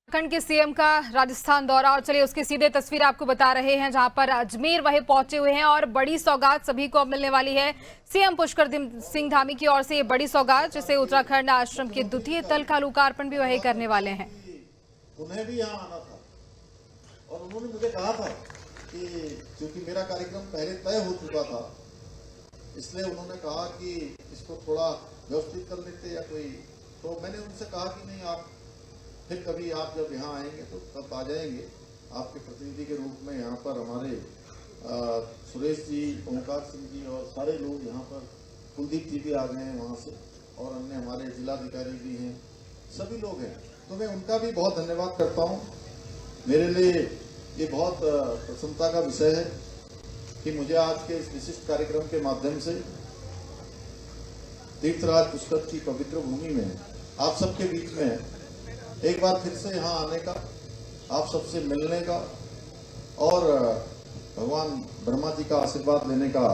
उत्तराखंड के सीएम का राजस्थान दौरा और चलिए उसकी सीधे तस्वीर आपको बता रहे हैं जहां पर अजमेर वही पहुंचे हुए हैं और बड़ी सौगात सभी को अब मिलने वाली है। सीएम पुष्कर सिंह धामी की ओर से ये बड़ी सौगात जिसे उत्तराखंड आश्रम के द्वितीय तल का लोकार्पण भी वही करने वाले हैं। उन्हें भी यहाँ आना था और उन्होंने मुझे कहा था कि क्योंकि मेरा कार्यक्रम पहले तय हो चुका था, इसलिए उन्होंने कहा कि इसको थोड़ा व्यवस्थित कर लेते या कोई, तो मैंने उनसे कहा कि नहीं, आप फिर कभी आप जब यहाँ आएंगे तो तब आ जाएंगे आपके प्रतिनिधि के रूप में। यहाँ पर हमारे सुरेश जी, ओंकार सिंह जी और सारे लोग यहाँ पर, कुलदीप जी भी आ गए हैं वहाँ से और अन्य हमारे जिलाधिकारी भी हैं, सभी लोग हैं, तो मैं उनका भी बहुत धन्यवाद करता हूँ। मेरे लिए ये बहुत प्रसन्नता का विषय है कि मुझे आज के इस विशिष्ट कार्यक्रम के माध्यम से तीर्थराज पुष्कर की पवित्र भूमि में आप सबके बीच में एक बार फिर से यहाँ आने का, आप सबसे मिलने का और भगवान ब्रह्मा जी का आशीर्वाद लेने का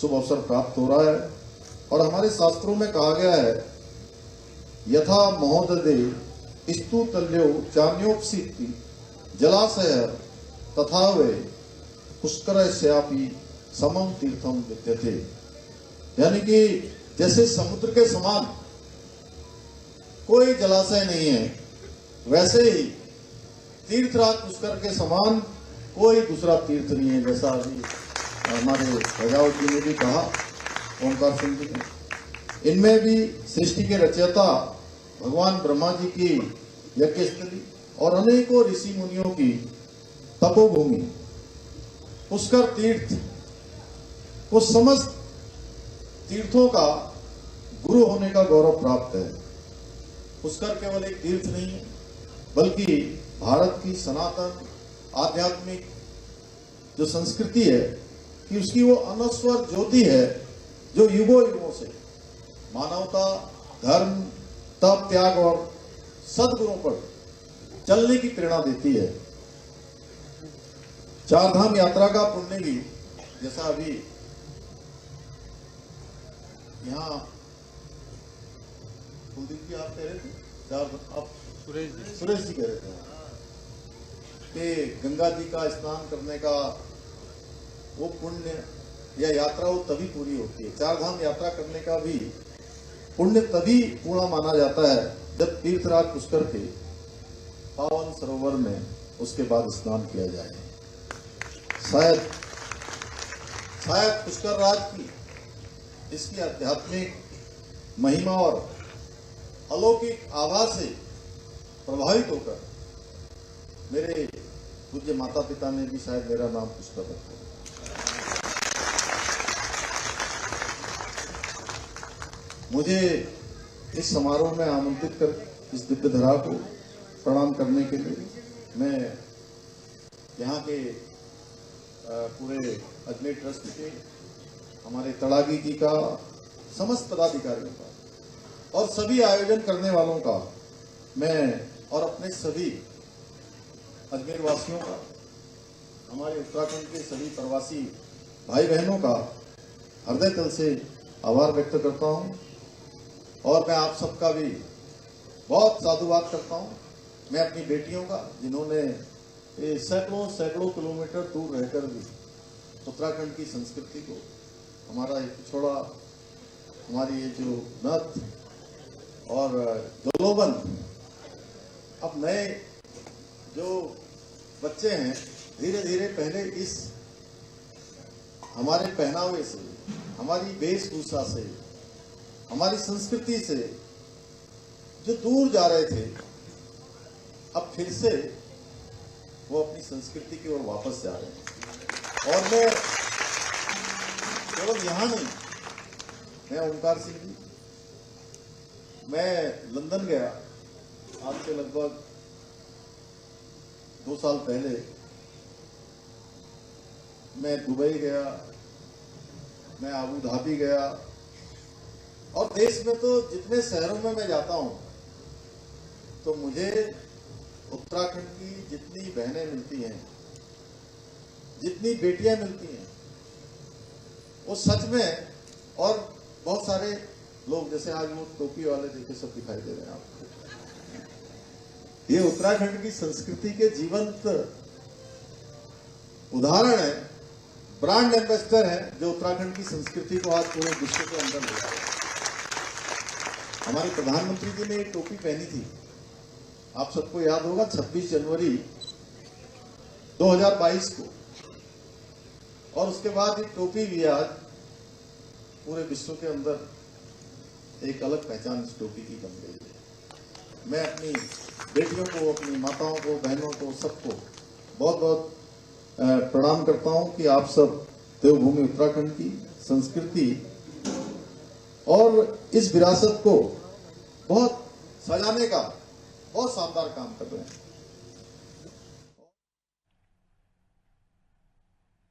शुभ अवसर प्राप्त हो रहा है। और हमारे शास्त्रों में कहा गया है, यथा महोदधे स्तु तल्यो चान्योपसीति जलाशय तथा वे पुष्कर श्यापी समम तीर्थम विद्यते। यानी कि जैसे समुद्र के समान कोई जलाशय नहीं है, वैसे ही तीर्थराज पुष्कर के समान कोई दूसरा तीर्थ नहीं है, जैसा अभी हमारे रजावत जी ने भी कहा, ओंकार सिंह जी ने। इनमें भी सृष्टि के रचयिता भगवान ब्रह्मा जी की यज्ञस्थली और अनेकों ऋषि मुनियों की तपोभूमि पुष्कर तीर्थ को समस्त तीर्थों का गुरु होने का गौरव प्राप्त है। पुष्कर केवल एक तीर्थ नहीं है, बल्कि भारत की सनातन आध्यात्मिक जो संस्कृति है कि उसकी वो अनस्वर ज्योति है जो युगों युगों से मानवता, धर्म, तप, त्याग और सद्गुणों पर चलने की प्रेरणा देती है। चारधाम यात्रा का पुण्य भी, जैसा अभी यहाँ कुलदीप जी आप कह रहे थे, आप सुरेश जी कह रहे थे कि गंगा जी का स्नान करने का वो पुण्य या यात्रा वो तभी पूरी होती है। चारधाम यात्रा करने का भी पुण्य तभी पूर्ण माना जाता है जब तीर्थराज पुष्कर के पावन सरोवर में उसके बाद स्नान किया जाए। शायद पुष्कर राज की इसकी आध्यात्मिक महिमा और अलौकिक आभा से प्रभावित होकर मेरे पूज्य माता पिता ने भी शायद मेरा नाम पुष्कर रखा। मुझे इस समारोह में आमंत्रित कर इस दिव्य धरा को प्रणाम करने के लिए मैं यहाँ के पूरे अजमेर ट्रस्ट के, हमारे तड़ागी जी का, समस्त पदाधिकारियों का और सभी आयोजन करने वालों का मैं और अपने सभी अजमेर वासियों का, हमारे उत्तराखंड के सभी प्रवासी भाई बहनों का हृदय तल से आभार व्यक्त करता हूं और मैं आप सबका भी बहुत साधुवाद करता हूं। मैं अपनी बेटियों का, जिन्होंने सैकड़ों सैकड़ों किलोमीटर दूर रहकर भी उत्तराखंड की संस्कृति को, हमारा एक पिछोड़ा, हमारी ये जो नथ और जलोबंद, अब नए जो बच्चे हैं धीरे धीरे पहले इस हमारे पहनावे से, हमारी वेशभूषा से, हमारी संस्कृति से जो दूर जा रहे थे, अब फिर से वो अपनी संस्कृति की ओर वापस जा रहे हैं। और मैं केवल यहाँ नहीं, मैं ओंकार सिंह जी, मैं लंदन गया आज से लगभग 2 साल पहले, मैं दुबई गया, मैं अबू धाबी गया और देश में तो जितने शहरों में मैं जाता हूं तो मुझे उत्तराखंड की जितनी बहनें मिलती हैं, जितनी बेटियां मिलती हैं, वो सच में, और बहुत सारे लोग, जैसे आज वो टोपी वाले देखे सब दिखाई दे रहे हैं आपको, ये उत्तराखंड की संस्कृति के जीवंत उदाहरण है, ब्रांड एम्बेसडर है, जो उत्तराखंड की संस्कृति को आज पूरे विश्व के अंदर ले जा रहे हैं। हमारे प्रधानमंत्री जी ने एक टोपी पहनी थी, आप सबको याद होगा, 26 जनवरी 2022 को, और उसके बाद ये टोपी भी आज पूरे विश्व के अंदर एक अलग पहचान इस टोपी की बन गई है। मैं अपनी बेटियों को, अपनी माताओं को, बहनों को, सबको बहुत बहुत प्रणाम करता हूं कि आप सब देवभूमि उत्तराखंड की संस्कृति और इस विरासत को बहुत सजाने का बहुत शानदार काम कर रहे हैं।